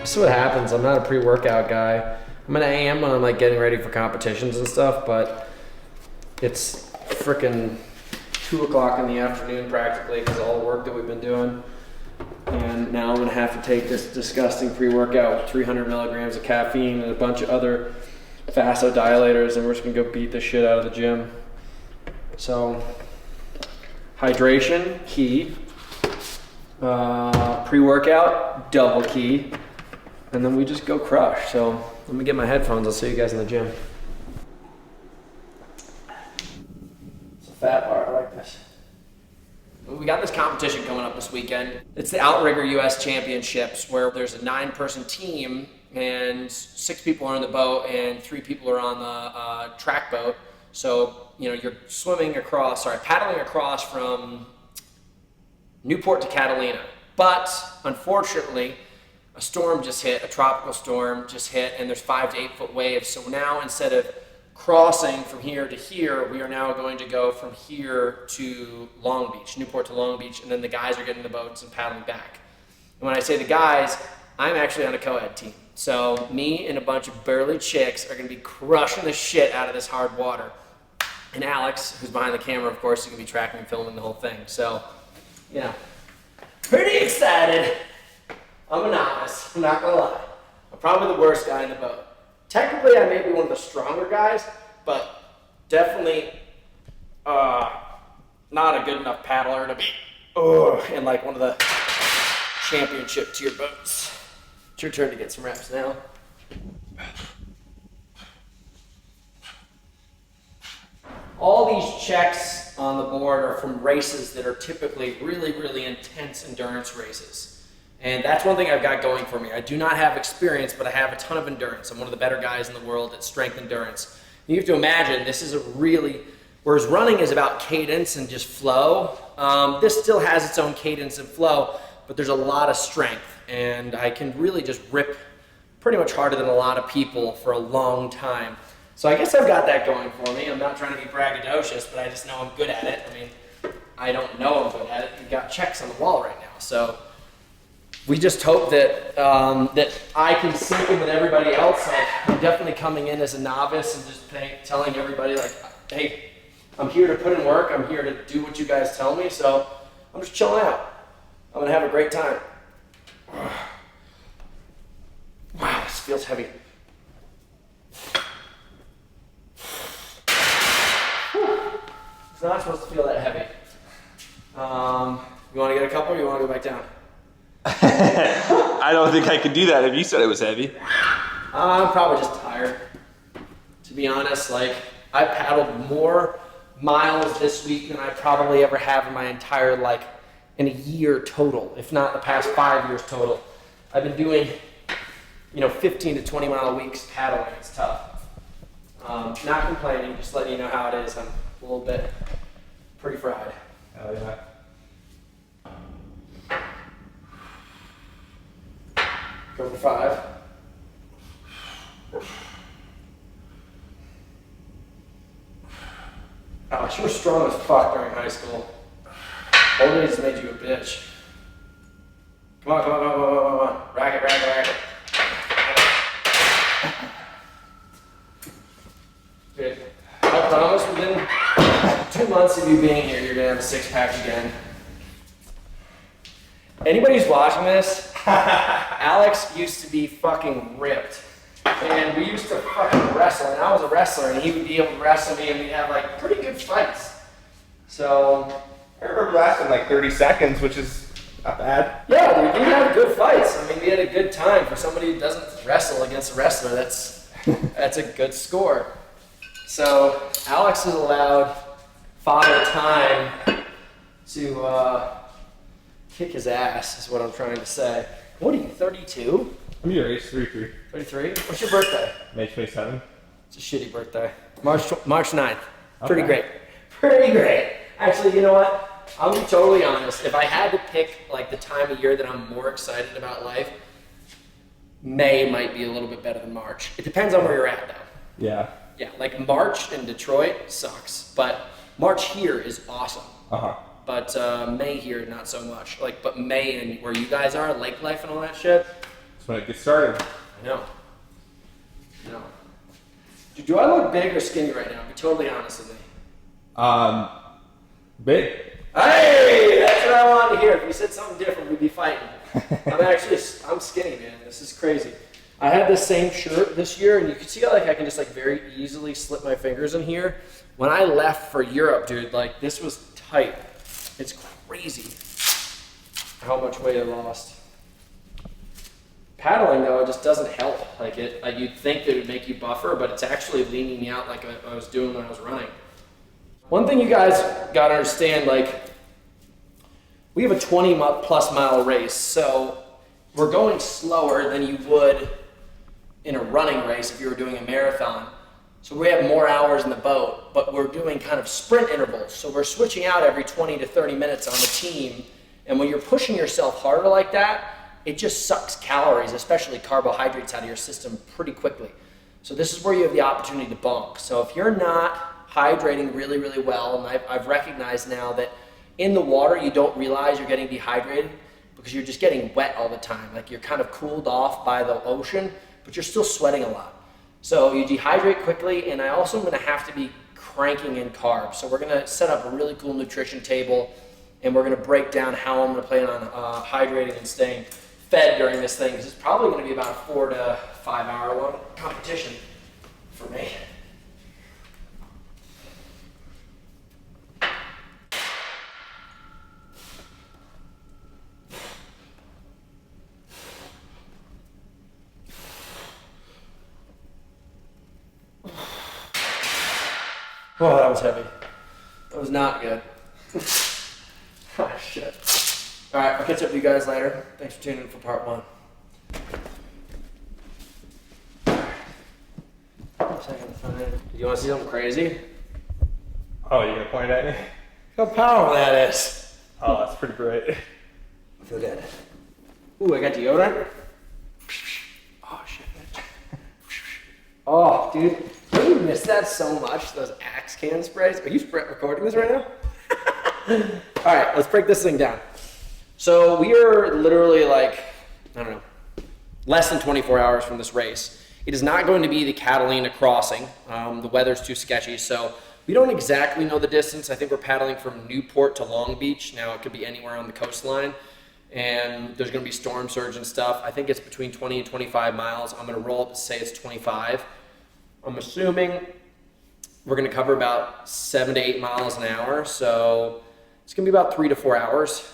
This is what happens. I'm not a pre-workout guy. I mean, I am when I'm like getting ready for competitions and stuff, but it's freaking 2 o'clock in the afternoon practically because of all the work that we've been doing. And now I'm gonna have to take this disgusting pre-workout with 300 milligrams of caffeine and a bunch of other vasodilators, and we're just gonna go beat the shit out of the gym. So, hydration, key. Pre-workout, double key. And then we just go crush. So let me get my headphones. I'll see you guys in the gym. It's a fat bar. I like this. We got this competition coming up this weekend. It's the Outrigger US Championships, where there's a 9-person team and 6 people are on the boat and 3 people are on the track boat. So, you know, you're paddling across from Newport to Catalina. But unfortunately, a storm just hit, a tropical storm just hit, and there's 5 to 8 foot waves. So now instead of crossing from here to here, we are now going to go from here to Long Beach, Newport to Long Beach, and then the guys are getting the boats and paddling back. And when I say the guys, I'm actually on a co-ed team. So me and a bunch of burly chicks are gonna be crushing the shit out of this hard water. And Alex, who's behind the camera, of course, is gonna be tracking and filming the whole thing. So, you know, pretty excited. I'm a novice, I'm not gonna lie. I'm probably the worst guy in the boat. Technically, I may be one of the stronger guys, but definitely not a good enough paddler to be in like one of the championship tier boats. It's your turn to get some reps now. All these checks on the board are from races that are typically really, really intense endurance races. And that's one thing I've got going for me. I do not have experience, but I have a ton of endurance. I'm one of the better guys in the world at strength endurance. You have to imagine this is whereas running is about cadence and just flow, this still has its own cadence and flow, but there's a lot of strength. And I can really just rip pretty much harder than a lot of people for a long time. So I guess I've got that going for me. I'm not trying to be braggadocious, but I just know I'm good at it. I mean, I don't know I'm good at it. You've got checks on the wall right now. So we just hope that that I can sync in with everybody else. Like, I'm definitely coming in as a novice and just telling everybody like, hey, I'm here to put in work. I'm here to do what you guys tell me. So I'm just chilling out. I'm gonna have a great time. Wow, this feels heavy. It's not supposed to feel that heavy. You want to get a couple or you want to go back down? I don't think I could do that if you said it was heavy. I'm probably just tired. To be honest, like, I paddled more miles this week than I probably ever have in my entire, like, in a year total, if not the past 5 years total. I've been doing, 15 to 20 mile weeks paddling. It's tough. Not complaining, just letting you know how it is. I'm a little bit pretty fried. Oh yeah. Go for 5. Alex, you were strong as fuck during high school. Old age made you a bitch. Come on. Rack it. Dude, I promise within 2 months of you being here, you're gonna have a 6-pack again. Anybody who's watching this, Alex used to be fucking ripped. And we used to fucking wrestle, and I was a wrestler, and he would be able to wrestle me, and we'd have like pretty good fights. So I remember lasting like 30 seconds, which is Not bad. Yeah, dude, you had good fights. I mean, we had a good time. For somebody who doesn't wrestle against a wrestler, that's a good score. So Alex has allowed Father Time to kick his ass, is what I'm trying to say. What are you, 32? I'm your age, 33. 33? What's your birthday? May 27. It's a shitty birthday. March 9th. Pretty Okay. great. Pretty great. Actually, you know what? I'll be totally honest. If I had to pick like the time of year that I'm more excited about life, May might be a little bit better than March. It depends on where you're at, though. Yeah. Yeah, like March in Detroit sucks, but March here is awesome. Uh-huh. But May here, not so much. Like, but May and where you guys are, lake life and all that shit. That's when it gets started. I know. No. Do I look big or skinny right now? Be totally honest with me. Big. Hey, that's what I wanted to hear. If you said something different, we'd be fighting. I'm skinny, man. This is crazy. I had the same shirt this year, and you can see how like I can just like very easily slip my fingers in here. When I left for Europe, dude, like this was tight. It's crazy how much weight I lost. Paddling though, it just doesn't help. Like you'd think that it would make you buffer, but it's actually leaning me out like I was doing when I was running. One thing you guys gotta understand, like we have a 20+ mile race, so we're going slower than you would in a running race if you were doing a marathon. So we have more hours in the boat, but we're doing kind of sprint intervals. So we're switching out every 20 to 30 minutes on the team. And when you're pushing yourself harder like that, it just sucks calories, especially carbohydrates, out of your system pretty quickly. So this is where you have the opportunity to bunk. So if you're not hydrating really, really well, and I've recognized now that in the water you don't realize you're getting dehydrated because you're just getting wet all the time. Like you're kind of cooled off by the ocean, but you're still sweating a lot. So you dehydrate quickly, and I also am gonna have to be cranking in carbs. So we're gonna set up a really cool nutrition table, and we're gonna break down how I'm gonna plan on hydrating and staying fed during this thing, because it's probably gonna be about a 4 to 5 hour long competition for me. Oh, that was heavy. That was not good. Oh, shit. All right, I'll catch up with you guys later. Thanks for tuning in for part 1. You want to see something crazy? Oh, you're gonna point at me? Look how powerful that is. Oh, that's pretty great. I feel good. Ooh, I got deodorant. Oh, shit. Oh, dude. Don't you miss that so much, those Axe can sprays? Are you recording this right now? All right, let's break this thing down. So we are literally like, I don't know, less than 24 hours from this race. It is not going to be the Catalina crossing. The weather's too sketchy, so we don't exactly know the distance. I think we're paddling from Newport to Long Beach. Now it could be anywhere on the coastline, and there's going to be storm surge and stuff. I think it's between 20 and 25 miles. I'm going to roll up to say it's 25. I'm assuming we're going to cover about 7 to 8 miles an hour, so it's going to be about 3 to 4 hours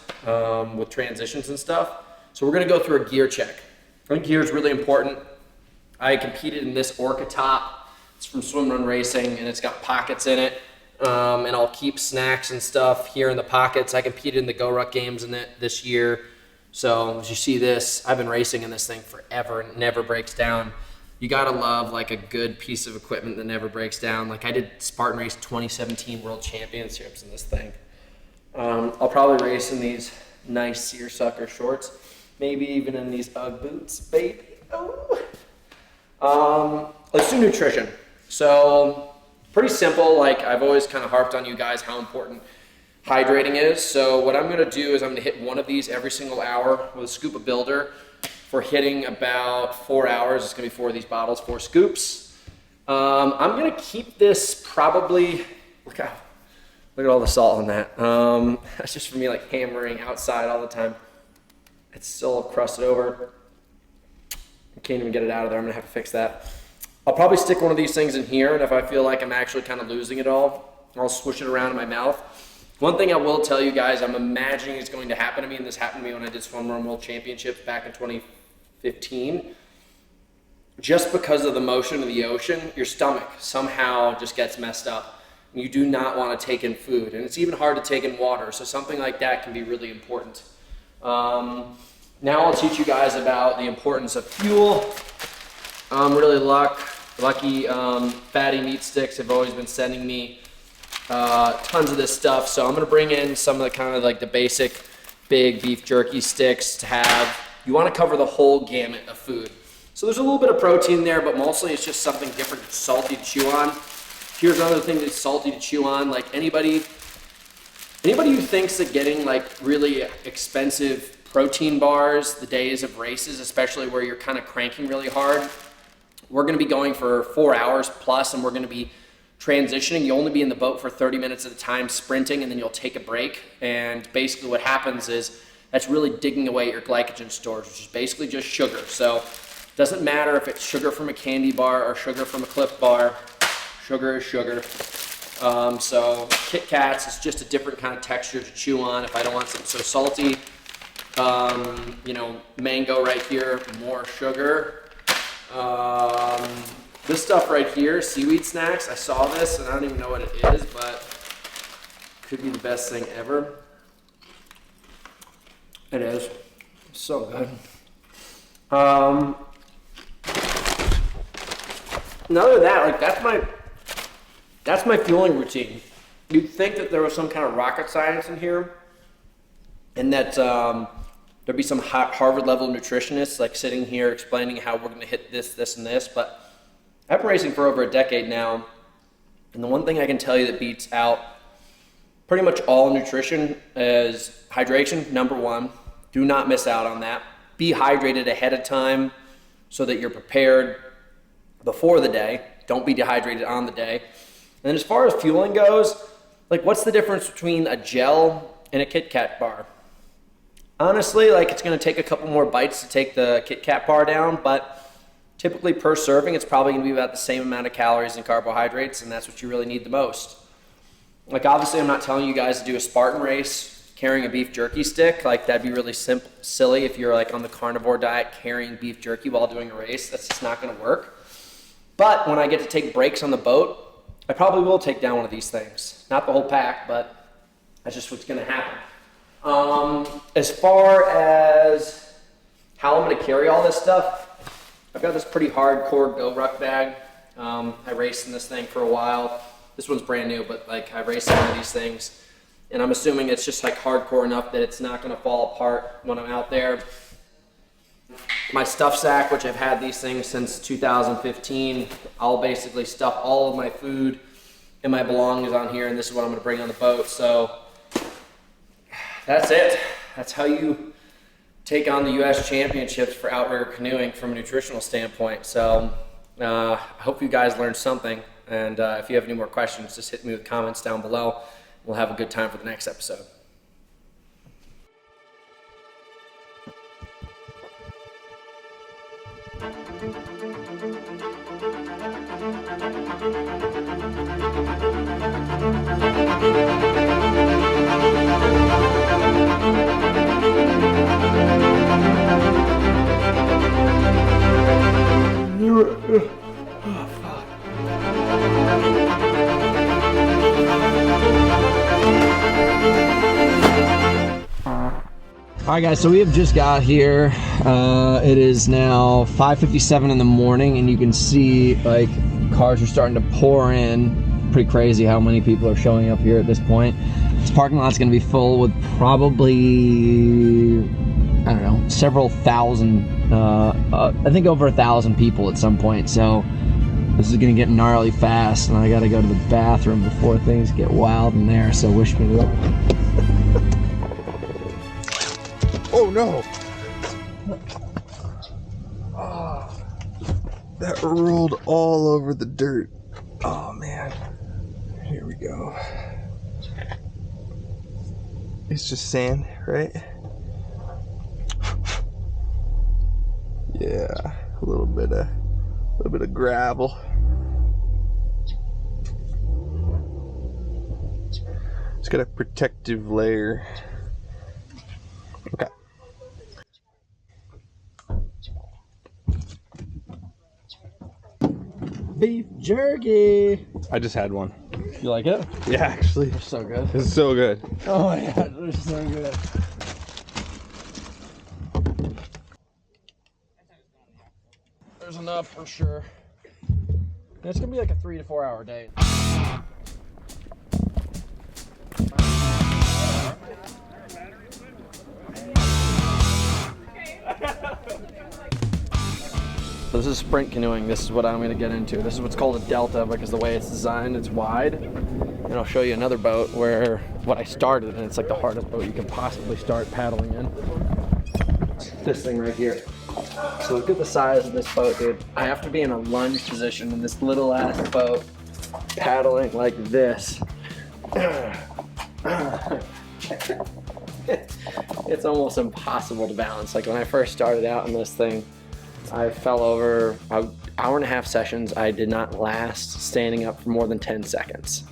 with transitions and stuff. So we're going to go through a gear check. I think gear is really important. I competed in this Orca top. It's from Swim Run Racing, and it's got pockets in it. And I'll keep snacks and stuff here in the pockets. I competed in the Go Ruck games in it this year. So as you see this, I've been racing in this thing forever, and it never breaks down. You gotta love like a good piece of equipment that never breaks down. Like I did Spartan Race 2017 World Championships in this thing. I'll probably race in these nice seersucker shorts, maybe even in these Ugg boots, baby. Oh. Let's do nutrition. So pretty simple. Like I've always kind of harped on you guys how important hydrating is. So what I'm gonna do is I'm gonna hit one of these every single hour with a scoop of Builder. For hitting about 4 hours, it's gonna be 4 of these bottles, 4 scoops. I'm gonna keep this probably, look at all the salt on that. That's just for me like hammering outside all the time. It's still crusted over. I can't even get it out of there. I'm gonna have to fix that. I'll probably stick one of these things in here, and if I feel like I'm actually kind of losing it all, I'll swoosh it around in my mouth. One thing I will tell you guys, I'm imagining is going to happen to me, and this happened to me when I did Swim Run World Championships back in 2015. Just because of the motion of the ocean, your stomach somehow just gets messed up. You do not want to take in food, and it's even hard to take in water, so something like that can be really important. Now I'll teach you guys about the importance of fuel. I'm really lucky. Fatty Meat Sticks have always been sending me tons of this stuff, so I'm going to bring in some of the kind of like the basic big beef jerky sticks to have. You want to cover the whole gamut of food. So there's a little bit of protein there, but mostly it's just something different, salty to chew on. Here's another thing that's salty to chew on. Like anybody who thinks that getting like really expensive protein bars the days of races, especially where you're kind of cranking really hard, we're going to be going for 4 hours plus, and we're going to be transitioning. You'll only be in the boat for 30 minutes at a time sprinting, and then you'll take a break. And basically what happens is that's really digging away at your glycogen stores, which is basically just sugar. So it doesn't matter if it's sugar from a candy bar or sugar from a Clif Bar. Sugar is sugar. So Kit Kats is just a different kind of texture to chew on if I don't want something so salty. Mango right here, more sugar. This stuff right here, seaweed snacks, I saw this and I don't even know what it is, but could be the best thing ever. It is. It's so good. Other than that, like that's my fueling routine. You'd think that there was some kind of rocket science in here, and that there'd be some Harvard level nutritionist like sitting here explaining how we're going to hit this, this, and this. But I've been racing for over a decade now, and the one thing I can tell you that beats out pretty much all nutrition is hydration. Number one, do not miss out on that. Be hydrated ahead of time so that you're prepared before the day. Don't be dehydrated on the day. And then as far as fueling goes, like what's the difference between a gel and a Kit Kat bar? Honestly, like it's going to take a couple more bites to take the Kit Kat bar down, but typically per serving, it's probably going to be about the same amount of calories and carbohydrates, and that's what you really need the most. Like obviously, I'm not telling you guys to do a Spartan race carrying a beef jerky stick. Like that'd be really silly if you're like on the carnivore diet carrying beef jerky while doing a race. That's just not going to work. But when I get to take breaks on the boat, I probably will take down one of these things. Not the whole pack, but that's just what's going to happen. As far as how I'm going to carry all this stuff, I've got this pretty hardcore Go Ruck bag. I raced in this thing for a while. This one's brand new, but like I raced some of these things, and I'm assuming it's just like hardcore enough that it's not going to fall apart when I'm out there. My stuff sack, which I've had these things since 2015, I'll basically stuff all of my food and my belongings on here, and this is what I'm going to bring on the boat. So that's it. That's how you take on the U.S. Championships for outrigger canoeing from a nutritional standpoint. So I hope you guys learned something, and if you have any more questions, just hit me with comments down below. We'll have a good time for the next episode. All right, guys, so we have just got here. It is now 5:57 in the morning, and you can see like cars are starting to pour in. Pretty crazy how many people are showing up here at this point. This parking lot's going to be full with probably, I don't know, several thousand, I think over 1,000 people at some point. So this is going to get gnarly fast, and I got to go to the bathroom before things get wild in there, so wish me luck. Oh no! Oh, that rolled all over the dirt. Oh man. Here we go. It's just sand, right? Yeah, a little bit of gravel. It's got a protective layer. Okay. Beef jerky. I just had one. You like it? Yeah, actually. They're so good. It's so good. Oh my god, they're so good. There's enough for sure. It's gonna be like a 3 to 4 hour day. So this is sprint canoeing. This is what I'm gonna get into. This is what's called a delta because the way it's designed, it's wide. And I'll show you another boat where what I started, and it's like the hardest boat you can possibly start paddling in. This thing right here. So look at the size of this boat, dude. I have to be in a lunge position in this little ass boat, paddling like this. It's almost impossible to balance. Like when I first started out in this thing, I fell over about hour and a half sessions. I did not last standing up for more than 10 seconds.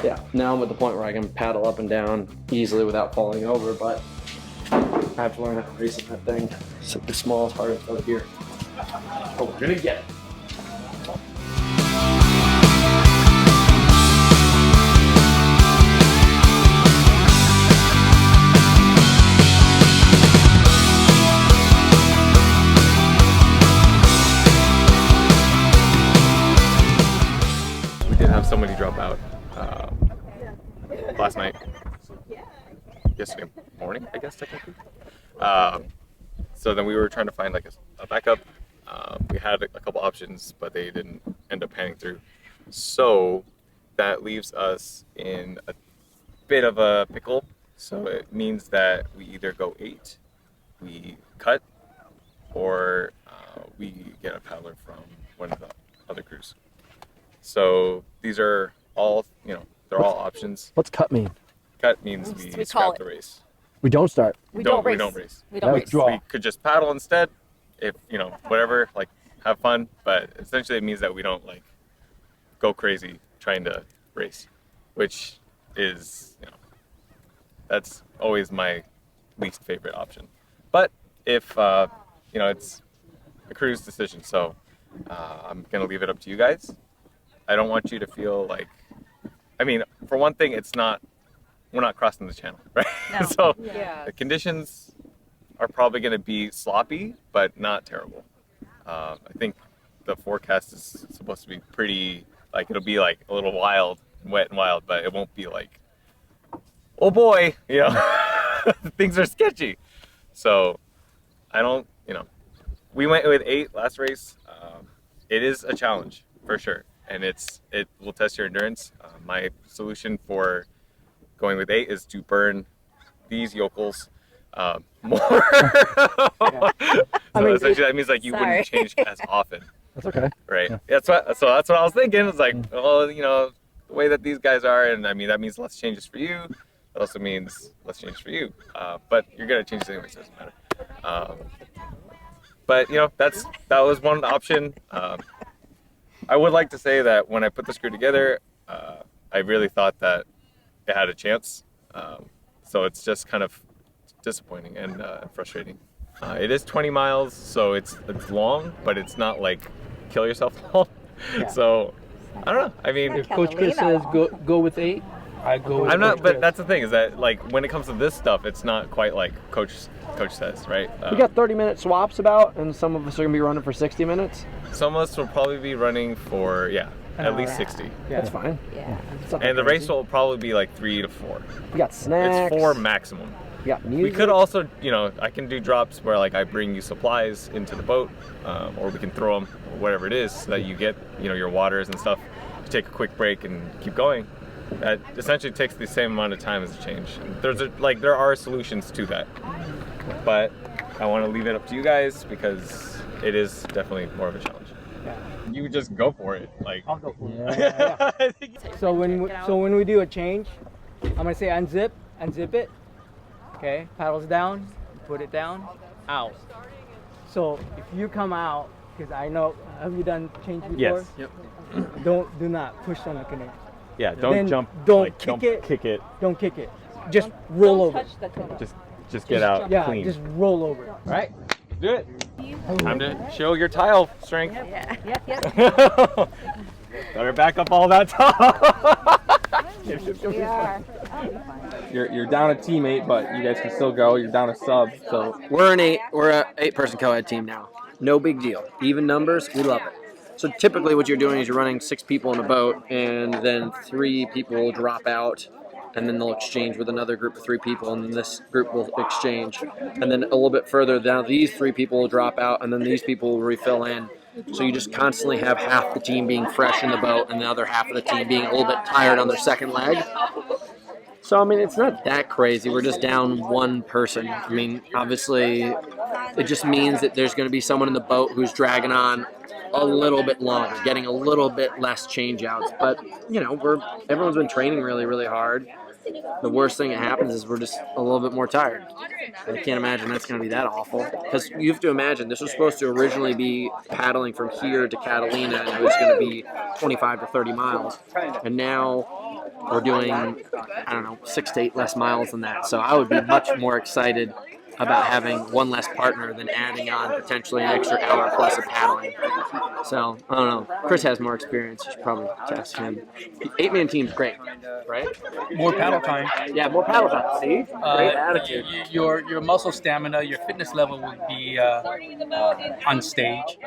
Yeah, now I'm at the point where I can paddle up and down easily without falling over, but I have to learn how to race on that thing. It's like the smallest, hardest boat here. But we're gonna get it. We did have somebody drop out last night, yesterday morning, I guess technically. So then we were trying to find like a backup. We had a couple options, but they didn't end up panning through. So that leaves us in a bit of a pickle. So it means that we either go 8, we cut, or we get a paddler from one of the other crews. So these are all, they're all options. What's cut mean? Cut means we scrap the race. We don't start. We don't race. We could just paddle instead, if whatever, like have fun. But essentially, it means that we don't like go crazy trying to race, which is that's always my least favorite option. But if it's a crew's decision, so I'm gonna leave it up to you guys. I don't want you to feel like, for one thing, we're not crossing the channel, right? No. So Yeah. the conditions are probably going to be sloppy, but not terrible. I think the forecast is supposed to be pretty, like it'll be like a little wild, wet and wild, but it won't be like, oh boy, things are sketchy. So we went with 8 last race. It is a challenge for sure, and it will test your endurance. My solution for going with 8 is to burn these yokels more. So essentially that means like you wouldn't change as often. That's okay. Right. Yeah. That's what I was thinking. It's like, well, the way that these guys are, and that means less changes for you. That also means less changes for you. But you're gonna change anyway, so it doesn't matter. But that was one option. I would like to say that when I put this crew together, I really thought that it had a chance. So it's just kind of disappointing and frustrating. It is 20 miles, so it's long, but it's not like kill yourself long. Yeah. So I don't know. If Coach Chris says go with 8, I go with I'm not, Coach but Chris. that's the thing is that like when it comes to this stuff, it's not quite like Coach says, right? We got 30-minute swaps about, and some of us are gonna be running for 60 minutes. Some of us will probably be running for at least 60. Yeah. That's fine. Yeah. And the race will probably be like 3 to 4. We got snacks. It's 4 maximum. We got music. We could also, I can do drops where like I bring you supplies into the boat, or we can throw them, or whatever it is, so that you get, your waters and stuff. You take a quick break and keep going. That essentially takes the same amount of time as a change. And there are solutions to that, but I want to leave it up to you guys because it is definitely more of a challenge. Yeah. You just go for it. Like I'll go for it. Yeah. So when we do a change, I'm gonna say unzip it. Okay, paddles down, put it down, out. So if you come out, because I know, have you done change before? Yes. Yep. Do not push on the canoe. Yeah, don't Then jump. don't like, kick don't it. kick it. Don't kick it. Just roll over. Touch the tunnel. Just get out Yeah, clean. just roll over. All right, do it. Time to show your tile strength. Yep. Better back up all that tile. We are. You're down a teammate, but you guys can still go. You're down a sub, so We're an 8-person co-ed team now. No big deal. Even numbers, we love it. So typically what you're doing is you're running 6 people in a boat, and then 3 people will drop out, and then they'll exchange with another group of 3 people, and then this group will exchange. And then a little bit further down, these 3 people will drop out, and then these people will refill in. So you just constantly have half the team being fresh in the boat and the other half of the team being a little bit tired on their second leg. So, I mean, it's not that crazy. We're just down 1 person. I mean, obviously, it just means that there's going to be someone in the boat who's dragging on a little bit longer, getting a little bit less change outs. But, you know, everyone's been training really, really hard. The worst thing that happens is we're just a little bit more tired. I can't imagine that's going to be that awful. Because you have to imagine, this was supposed to originally be paddling from here to Catalina, and it was going to be 25 to 30 miles. And now we're doing, I don't know, 6 to 8 less miles than that. So I would be much more excited about having 1 less partner than adding on potentially an extra hour plus of paddling. So, I don't know. Chris has more experience. You should probably test him. 8-man team's great, right? More paddle time. Yeah, more paddle time. See? Great attitude. Your muscle stamina, your fitness level will be on stage.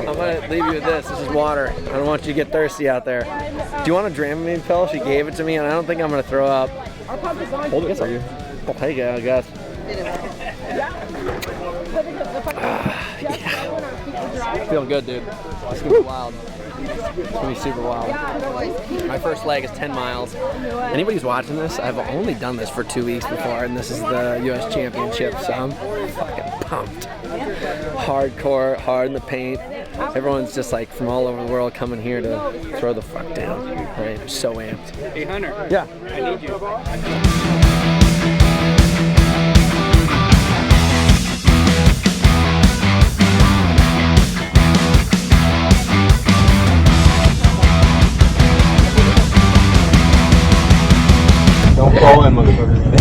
I'm going to leave you with this. This is water. I don't want you to get thirsty out there. Do you want a Dramamine pill? She gave it to me, and I don't think I'm going to throw up. Hold it for you. I'll take it, I guess. Yeah. Feeling good, dude. It's going to be wild. It's going to be super wild. My first leg is 10 miles. Anybody who's watching this, I've only done this for 2 weeks before, and this is the U.S. Championship, so I'm fucking pumped. Hardcore, hard in the paint. Everyone's just like from all over the world coming here to throw the fuck down. Right? I'm so amped. Hey Hunter. Yeah. I need you. don't fall in, motherfucker.